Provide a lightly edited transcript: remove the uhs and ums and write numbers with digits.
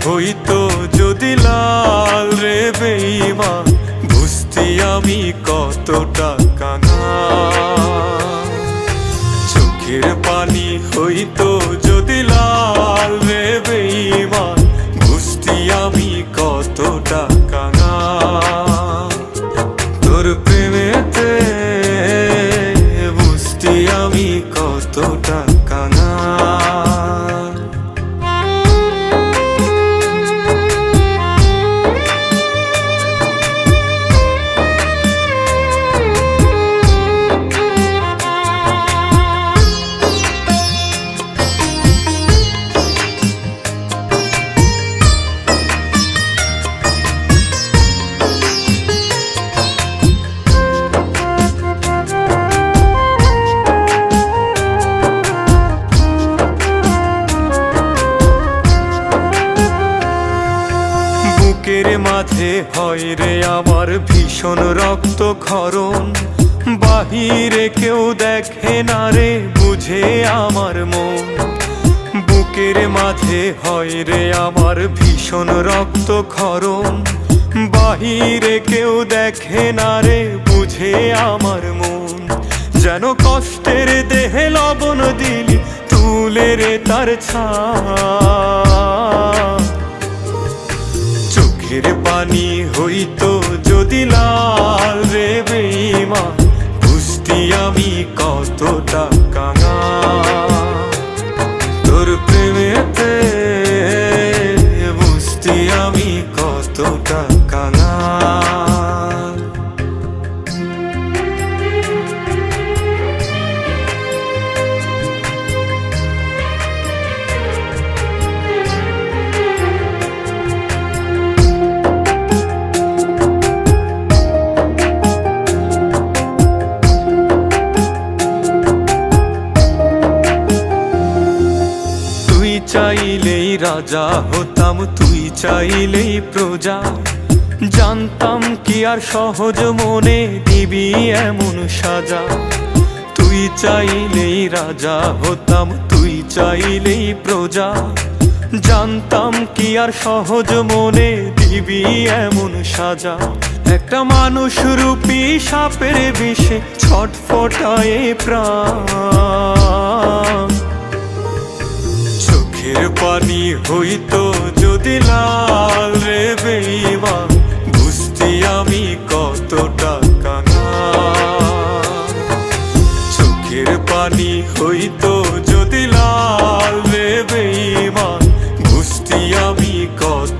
হইতো যদি লাল রে বেঈমান, বুঝতি আমি কতটা কাঙাল। চোখের পানি হইতো যদি লাল রে বেঈমান, বুঝতি আমি কতটা কাঙাল। তোর প্রেমেতে বুঝতি আমি কতটা কাঙাল। বুকের মাঝে হয় রে আমার ভীষণ রক্তক্ষরণ, বাহিরে কেউ দেখে না রে বুঝে আমার মন। বুকের মাঝে হয় রে আমার ভীষণ রক্তক্ষরণ, বাহিরে কেউ দেখে না রে বুঝে আমার মন। যেন কষ্টের দেহে লবণ দিলি তুলে রে তার ছাপ। চোখের পানি হইতো যদি লাল রে বেঈমান, বুঝতি আমি কতটা কাঙাল। তোর প্রেমেতে বুঝতি আমি কতটা কাঙাল। চাইলেই রাজা হতাম, তুই চাইলেই প্রজা। জানতাম কি আর সহজ মনে দিবি এমন সাজা। তুই চাইলেই রাজা হতাম, তুই চাইলেই প্রজা। জানতাম কি আর সহজ মনে দিবি এমন সাজা। একটা মানুষ রূপী সাপের বিষে ছটফটায়ে প্রাণ। চোখের পানি হইতো যদি লাল রে বেঈমান, বুঝতি আমি কতটা কাঙাল। চোখের পানি হইতো যদি লাল রে বেঈমান, বুঝতি আমি কত